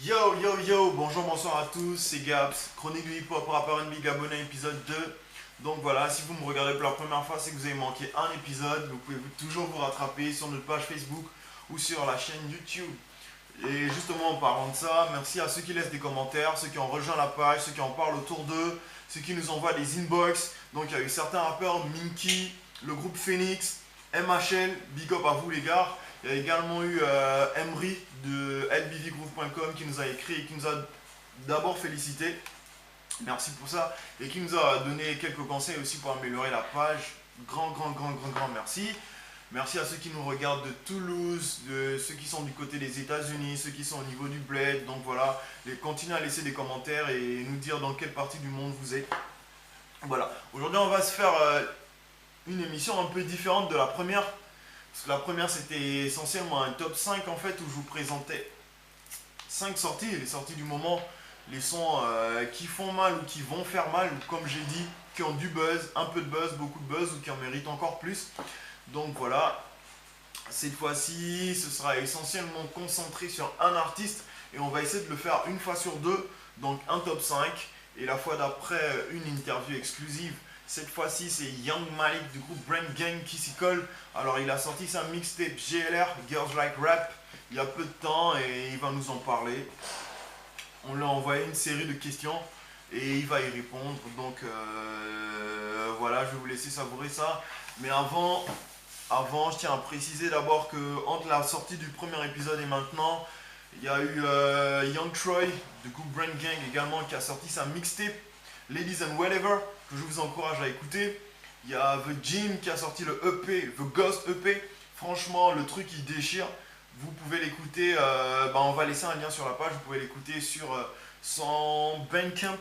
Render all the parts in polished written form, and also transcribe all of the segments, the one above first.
Yo yo yo, bonjour, bonsoir à tous, c'est Gabs, chronique du hip-hop, rappeur NB Gabonais épisode 2. Donc voilà, si vous me regardez pour la première fois, c'est que vous avez manqué un épisode. Vous pouvez toujours vous rattraper sur notre page Facebook ou sur la chaîne YouTube. Et justement en parlant de ça, merci à ceux qui laissent des commentaires, ceux qui ont rejoint la page, ceux qui en parlent autour d'eux, ceux qui nous envoient des inbox. Donc il y a eu certains rappeurs, Minky, le groupe Phoenix, MHL, big up à vous les gars. Il y a également eu Emery de lbvgroove.com qui nous a écrit et qui nous a d'abord félicité. Merci pour ça. Et qui nous a donné quelques conseils aussi pour améliorer la page. Grand merci. Merci à ceux qui nous regardent de Toulouse, de ceux qui sont du côté des États-Unis, ceux qui sont au niveau du bled. Donc voilà, continuez à laisser des commentaires et nous dire dans quelle partie du monde vous êtes. Voilà, aujourd'hui on va se faire une émission un peu différente de la première. Parce que la première c'était essentiellement un top 5 en fait où je vous présentais 5 sorties, les sorties du moment, les sons qui font mal ou qui vont faire mal, ou comme j'ai dit, qui ont du buzz, un peu de buzz, beaucoup de buzz ou qui en méritent encore plus. Donc voilà, cette fois-ci, ce sera essentiellement concentré sur un artiste et on va essayer de le faire une fois sur deux, donc un top 5 et la fois d'après une interview exclusive. Cette fois-ci, c'est Young Malik du groupe Brain Gang qui s'y colle. Alors, il a sorti sa mixtape GLR, Girls Like Rap, il y a peu de temps et il va nous en parler. On lui a envoyé une série de questions et il va y répondre. Donc, voilà, je vais vous laisser savourer ça. Mais avant, je tiens à préciser d'abord que entre la sortie du premier épisode et maintenant, il y a eu Young Troy du groupe Brain Gang également qui a sorti sa mixtape Ladies and Whatever que je vous encourage à écouter. Il y a The Jim qui a sorti le EP, The Ghost EP. Franchement, le truc il déchire. Vous pouvez l'écouter, on va laisser un lien sur la page. Vous pouvez l'écouter sur son Bandcamp,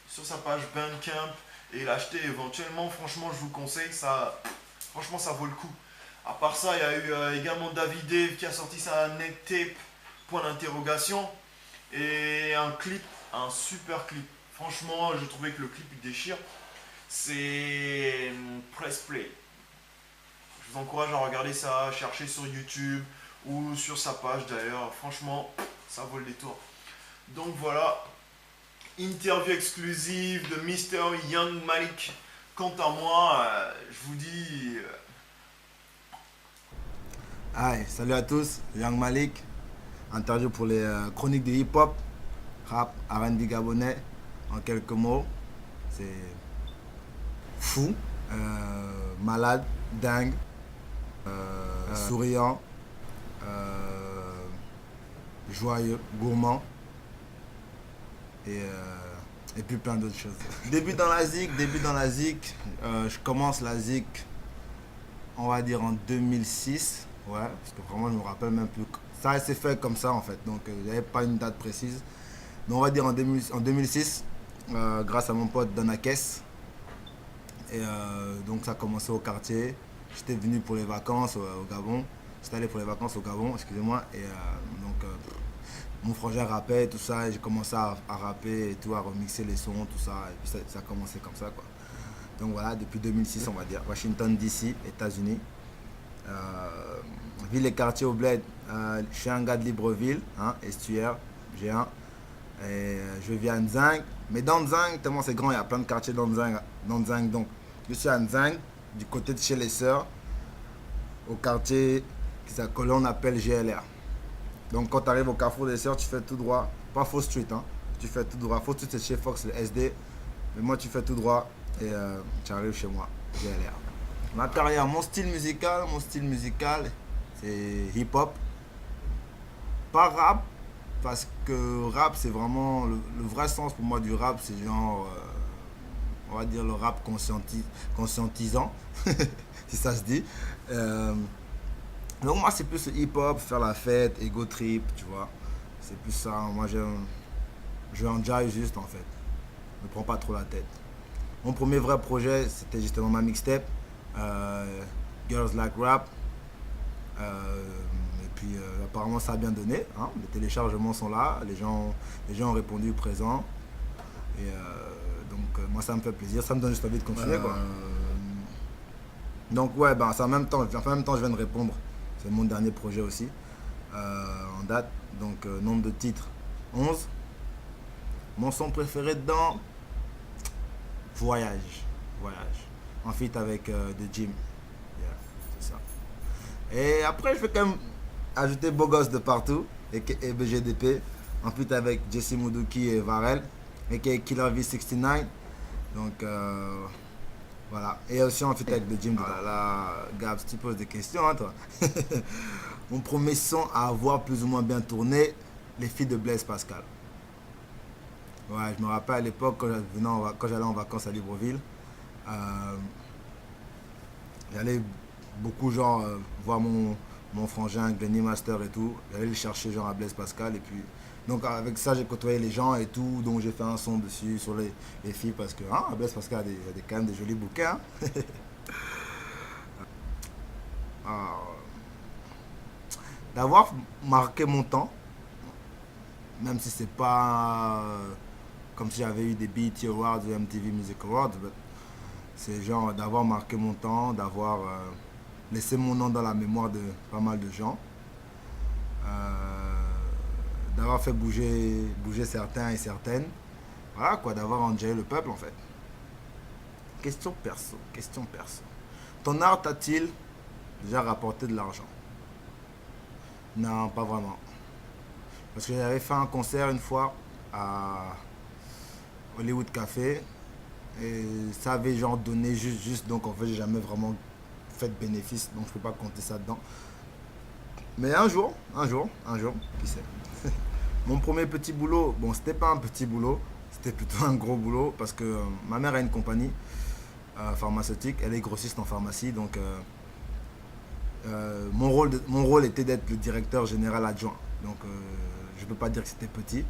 sur sa page Bandcamp et l'acheter éventuellement. Franchement, je vous conseille, franchement, ça vaut le coup. À part ça, il y a eu également David Dave qui a sorti sa net tape, point d'interrogation, et un clip, un super clip. Franchement, je trouvais que le clip il déchire. C'est Press Play. Je vous encourage à regarder ça, chercher sur YouTube ou sur sa page d'ailleurs. Franchement, ça vaut le détour. Donc voilà, interview exclusive de Mr. Young Malik. Quant à moi, je vous dis Hi, salut à tous, Young Malik, interview pour les chroniques de hip-hop, rap, R&B gabonais, en quelques mots. C'est fou, malade, dingue, souriant, joyeux, gourmand et puis plein d'autres choses. Début dans la zik, je commence la zik, on va dire en 2006. Ouais, parce que vraiment, je me rappelle même plus. Ça s'est fait comme ça en fait, donc il n'y avait pas une date précise. Mais on va dire en 2006, grâce à mon pote Donakes. Et donc ça a commencé au quartier. J'étais venu pour les vacances au Gabon. J'étais allé pour les vacances au Gabon, excusez-moi. Et mon frangin rappait et tout ça. Et j'ai commencé à rapper et tout, à remixer les sons, tout ça. Et puis ça a commencé comme ça quoi. Donc voilà, depuis 2006 on va dire. Washington DC, États-Unis. Ville et quartier au bled, je suis un gars de Libreville, hein, estuaire, G1. Et je vis à Nzing. Mais dans Nzing, tellement c'est grand, il y a plein de quartiers dans Nzing. Donc je suis à Nzing, du côté de chez les sœurs, au quartier que l'on appelle GLR. Donc quand tu arrives au carrefour des sœurs, tu fais tout droit, pas Faux Street, hein, tu fais tout droit. Faux Street c'est chez Fox, le SD. Mais moi tu fais tout droit et tu arrives chez moi, GLR. Ma carrière, mon style musical, c'est hip-hop. Pas rap, parce que rap, c'est vraiment le vrai sens pour moi du rap, c'est genre, on va dire le rap conscientisant, si ça se dit. Donc moi, c'est plus le hip-hop, faire la fête, ego trip, tu vois. C'est plus ça. Moi, je enjoy juste en fait. Je me prends pas trop la tête. Mon premier vrai projet, c'était justement ma mixtape. Girls Like Rap. Et puis apparemment ça a bien donné, hein. Les téléchargements sont là, les gens ont répondu présent. Et moi ça me fait plaisir, ça me donne juste envie de continuer quoi. Donc ouais, en même temps je viens de répondre. C'est mon dernier projet aussi en date. Donc nombre de titres 11. Mon son préféré dedans, Voyage. Voyage. En feat avec The Jim. Yeah, c'est ça. Et après, je vais quand même ajouter Beau Gosse de Partout et BGDP. En feat avec Jesse Moudouki et Varel. Et Killer V69. Donc voilà. Et aussi en feat avec The Jim. Voilà, là, Gabs, tu poses des questions, hein, toi. Mon premier son à avoir plus ou moins bien tourné, Les filles de Blaise Pascal. Ouais, je me rappelle à l'époque quand j'allais en vacances à Libreville, j'allais beaucoup genre voir mon frangin Glenny Master et tout. J'allais le chercher genre à Blaise Pascal et puis donc avec ça j'ai côtoyé les gens et tout, donc j'ai fait un son dessus sur les filles parce que à Blaise Pascal il y a quand même des jolis bouquets. Hein. D'avoir marqué mon temps, même si c'est pas comme si j'avais eu des BET Awards ou MTV Music Awards, c'est genre d'avoir marqué mon temps, d'avoir laissé mon nom dans la mémoire de pas mal de gens, d'avoir fait bouger certains et certaines, voilà quoi, d'avoir enjaillé le peuple en fait. Question perso. Ton art t'a-t-il déjà rapporté de l'argent? Non, pas vraiment. Parce que j'avais fait un concert une fois à Hollywood Café et ça avait genre donné juste donc en fait j'ai jamais vraiment fait de bénéfice donc je peux pas compter ça dedans. Mais un jour, qui sait. Mon premier petit boulot, bon c'était pas un petit boulot, c'était plutôt un gros boulot parce que ma mère a une compagnie pharmaceutique, elle est grossiste en pharmacie donc mon rôle était d'être le directeur général adjoint. Donc je peux pas dire que c'était petit.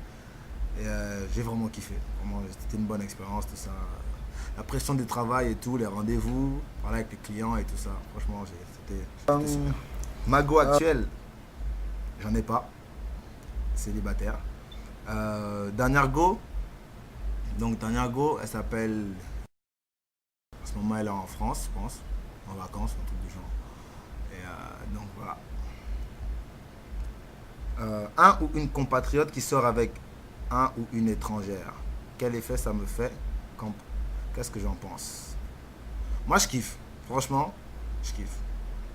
Et j'ai vraiment kiffé. Vraiment, c'était une bonne expérience, tout ça. La pression du travail et tout, les rendez-vous, parler avec les clients et tout ça. Franchement, c'était super. Ma go actuelle, j'en ai pas. Célibataire. Dernière go. Donc dernière go, elle s'appelle... En ce moment, elle est en France, je pense. En vacances, un truc du genre. Et donc voilà. Un ou une compatriote qui sort avec un ou une étrangère. Quel effet ça me fait? Qu'est-ce que j'en pense? Moi je kiffe, franchement, je kiffe.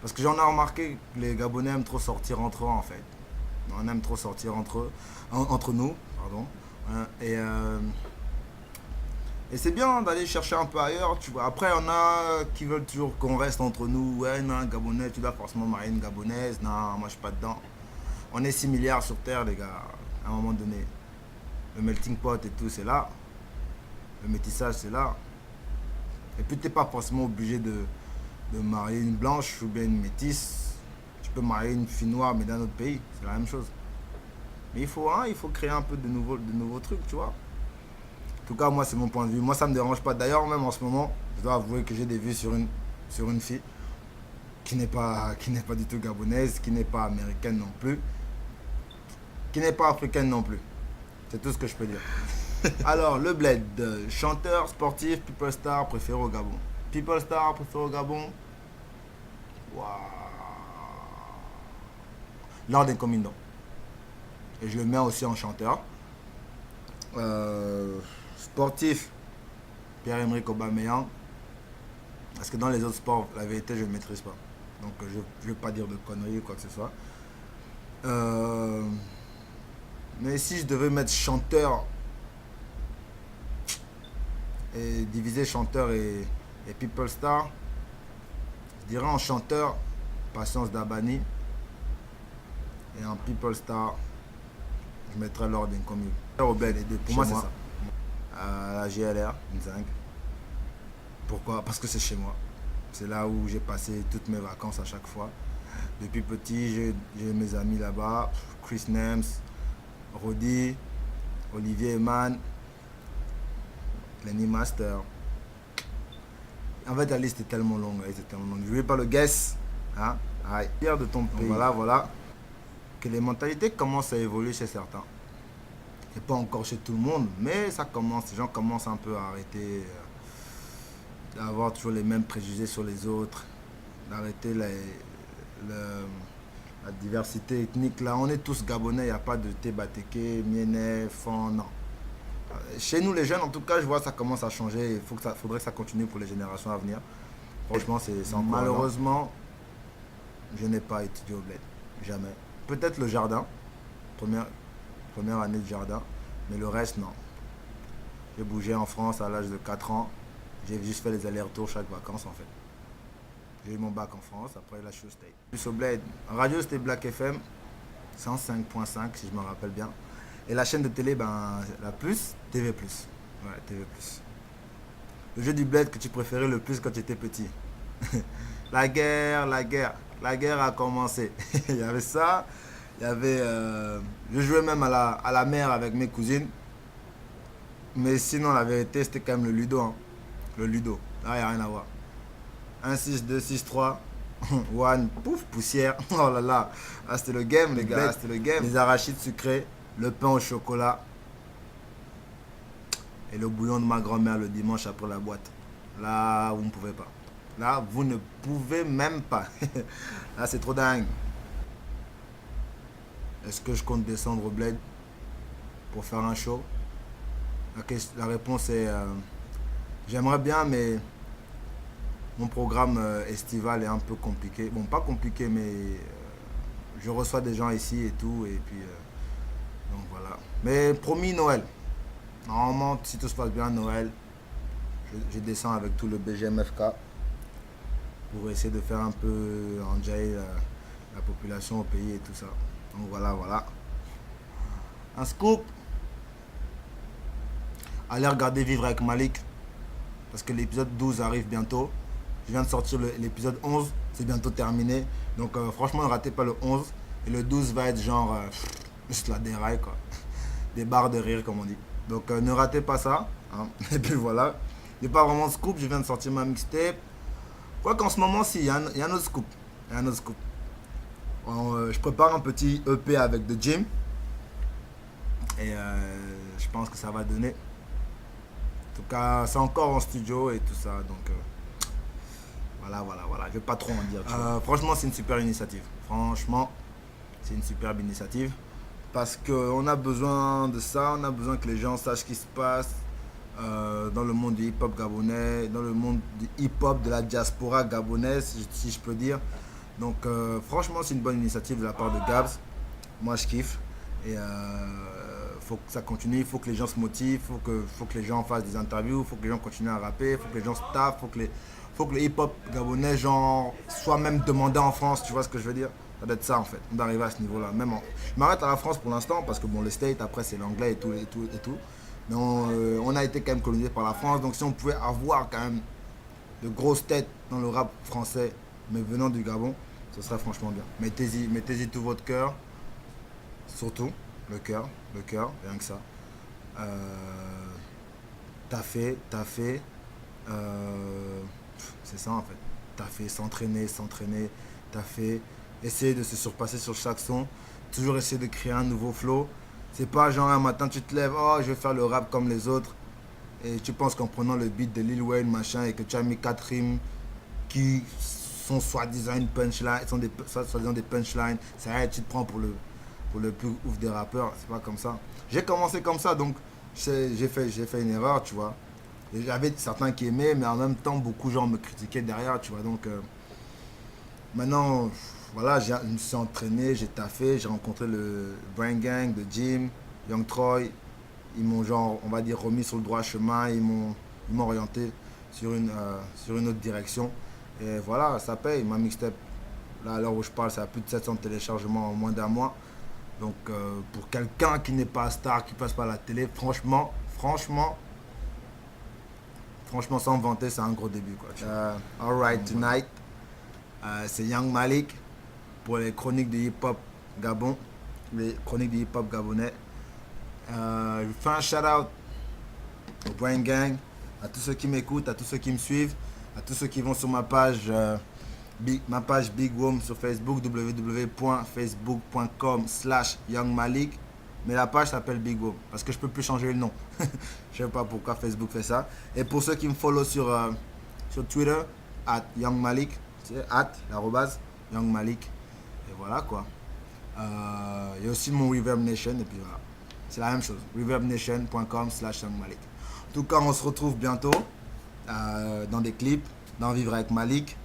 Parce que j'en ai remarqué que les Gabonais aiment trop sortir entre eux en fait. On aime trop sortir entre nous, pardon. Et c'est bien d'aller chercher un peu ailleurs, tu vois. Après, on a qui veulent toujours qu'on reste entre nous. Ouais, non, Gabonais, tu dois forcément marier une Gabonaise. Non, moi je suis pas dedans. On est 6 milliards sur Terre, les gars, à un moment donné. Le melting pot et tout, c'est là. Le métissage, c'est là. Et puis, tu n'es pas forcément obligé de marier une blanche ou bien une métisse. Tu peux marier une fille noire, mais d'un autre pays. C'est la même chose. Mais il faut créer un peu de nouveaux trucs, tu vois. En tout cas, moi, c'est mon point de vue. Moi, ça me dérange pas. D'ailleurs, même en ce moment, je dois avouer que j'ai des vues sur une fille qui n'est pas du tout gabonaise, qui n'est pas américaine non plus, qui n'est pas africaine non plus. C'est tout ce que je peux dire. Alors, le bled, chanteur, sportif, people star préféré au Gabon. People star préféré au Gabon. Waouh. Lord Nkomindo. Et je le mets aussi en chanteur. Sportif, Pierre-Emerick Aubameyang. Parce que dans les autres sports, la vérité, je ne maîtrise pas. Donc, je ne vais pas dire de conneries ou quoi que ce soit. Mais si je devais mettre chanteur et diviser chanteur et people star, je dirais en chanteur Patience Dabani et en people star je mettrais Lord Nkomi. Pour moi c'est ça. La GLR, Nzang. Pourquoi? Parce que c'est chez moi. C'est là où j'ai passé toutes mes vacances à chaque fois. Depuis petit, j'ai mes amis là-bas. Chris Nems, Rodi, Olivier Eman, Lenny Master. En fait, la liste est tellement longue. Je ne vais pas le guess. Hein? Fier de ton pays. Voilà. Que les mentalités commencent à évoluer chez certains. Et pas encore chez tout le monde, mais ça commence. Les gens commencent un peu à arrêter d'avoir toujours les mêmes préjugés sur les autres. D'arrêter la diversité ethnique, là, on est tous Gabonais, il n'y a pas de Tébateke, Miene, Fan, non. Chez nous, les jeunes, en tout cas, je vois ça commence à changer. Faudrait que ça continue pour les générations à venir. Franchement, c'est encore. Malheureusement, je n'ai pas étudié au bled. Jamais. Peut-être le jardin, première année de jardin, mais le reste, non. J'ai bougé en France à l'âge de 4 ans. J'ai juste fait les allers-retours chaque vacances, en fait. J'ai eu mon bac en France, après là, je suis au State. Plus au bled. Radio, c'était Black FM, 105.5, si je me rappelle bien. Et la chaîne de télé, ben, la plus, TV+. Ouais, TV+. Le jeu du bled que tu préférais le plus quand tu étais petit. La guerre a commencé. Il y avait ça, il y avait... je jouais même à la mer avec mes cousines. Mais sinon, la vérité, c'était quand même le Ludo. Hein. Le Ludo, là, il n'y a rien à voir. 1, 6, 2, 6, 3. One, pouf, poussière. Oh là là. Ah, c'était le game, les gars. C'était le game. Les arachides sucrés, le pain au chocolat. Et le bouillon de ma grand-mère le dimanche après la boîte. Là, vous ne pouvez pas. Là, vous ne pouvez même pas. Là, c'est trop dingue. Est-ce que je compte descendre au bled pour faire un show? La réponse est... j'aimerais bien, mais mon programme estival est un peu compliqué. Bon, pas compliqué, mais je reçois des gens ici et tout. Et puis, donc voilà. Mais promis, Noël. Normalement, si tout se passe bien, Noël, je descends avec tout le BGMFK pour essayer de faire un peu enjailler la population au pays et tout ça. Donc voilà. Un scoop. Allez regarder Vivre avec Malik, parce que l'épisode 12 arrive bientôt. Je viens de sortir l'épisode 11, c'est bientôt terminé. Donc franchement, ne ratez pas le 11. Et le 12 va être genre juste la déraille, quoi. Des barres de rire, comme on dit. Donc ne ratez pas ça. Hein. Et puis voilà. Il n'y a pas vraiment de scoop, je viens de sortir ma mixtape. Quoi qu'en ce moment, si, il y a un autre scoop. Je prépare un petit EP avec The Gym. Et je pense que ça va donner. En tout cas, c'est encore en studio et tout ça. Donc voilà. Je vais pas trop en dire. Franchement, c'est une super initiative. Parce qu'on a besoin de ça. On a besoin que les gens sachent ce qui se passe dans le monde du hip-hop gabonais, dans le monde du hip-hop de la diaspora gabonaise, si je peux dire. Donc franchement, c'est une bonne initiative de la part de Gabs. Moi, je kiffe. Et faut que ça continue, il faut que les gens se motivent, faut que les gens fassent des interviews, il faut que les gens continuent à rapper, il faut que les gens se taffent, faut que le hip-hop gabonais genre, soit même demandé en France, tu vois ce que je veux dire? Ça doit être ça en fait, on doit arriver à ce niveau-là. Je m'arrête à la France pour l'instant parce que bon, le State après c'est l'anglais et tout. Mais on a été quand même colonisé par la France, donc si on pouvait avoir quand même de grosses têtes dans le rap français, mais venant du Gabon, ce serait franchement bien. Mettez-y tout votre cœur, surtout. Le cœur, rien que ça. T'as fait. C'est ça en fait. T'as fait s'entraîner. T'as fait essayer de se surpasser sur chaque son. Toujours essayer de créer un nouveau flow. C'est pas genre un matin tu te lèves, oh je vais faire le rap comme les autres. Et tu penses qu'en prenant le beat de Lil Wayne, machin, et que tu as mis 4 rimes qui sont soi-disant une punchline, soi-disant des punchlines, ça y est, tu te prends pour le plus ouf des rappeurs, c'est pas comme ça. J'ai commencé comme ça, donc j'ai fait une erreur, tu vois. Et j'avais certains qui aimaient, mais en même temps, beaucoup de gens me critiquaient derrière, tu vois. Donc maintenant, voilà, je me suis entraîné, j'ai taffé, j'ai rencontré le Brain Gang de Jim, Young Troy. Ils m'ont genre, on va dire, remis sur le droit chemin, ils m'ont orienté sur une autre direction. Et voilà, ça paye, ma mixtape. Là, à l'heure où je parle, ça a plus de 700 téléchargements en moins d'un mois. Donc pour quelqu'un qui n'est pas star, qui passe par la télé, franchement, sans me vanter, c'est un gros début, quoi. Alright, tonight, c'est Young Malik pour les chroniques du hip-hop Gabon, les chroniques du hip-hop gabonais. Je fais un shout-out au Brain Gang, à tous ceux qui m'écoutent, à tous ceux qui me suivent, à tous ceux qui vont sur ma page Big Wom sur Facebook, www.facebook.com/youngmalik. Mais la page s'appelle Big Wom parce que je peux plus changer le nom. Je sais pas pourquoi Facebook fait ça. Et pour ceux qui me follow sur Twitter, @youngmalik, @youngmalik. Et voilà quoi. Il y a aussi mon Reverb Nation et puis voilà. C'est la même chose. reverbnation.com/Young Malik. En tout cas, on se retrouve bientôt dans des clips, dans Vivre avec Malik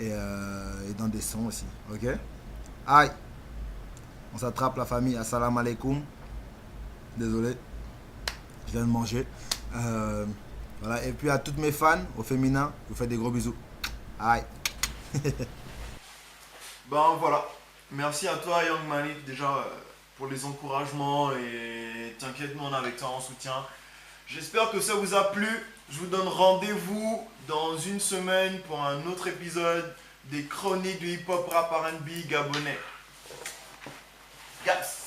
et dans des sons aussi. Ok? Aïe! On s'attrape la famille. Assalamu alaikum. Désolé, je viens de manger. Voilà. Et puis à toutes mes fans, au féminin, je vous fais des gros bisous. Aïe! Ben voilà. Merci à toi, Young Malik, déjà pour les encouragements et t'inquiète, nous on est avec toi en soutien. J'espère que ça vous a plu. Je vous donne rendez-vous dans une semaine pour un autre épisode des chroniques du hip-hop rap R&B gabonais. Gaps.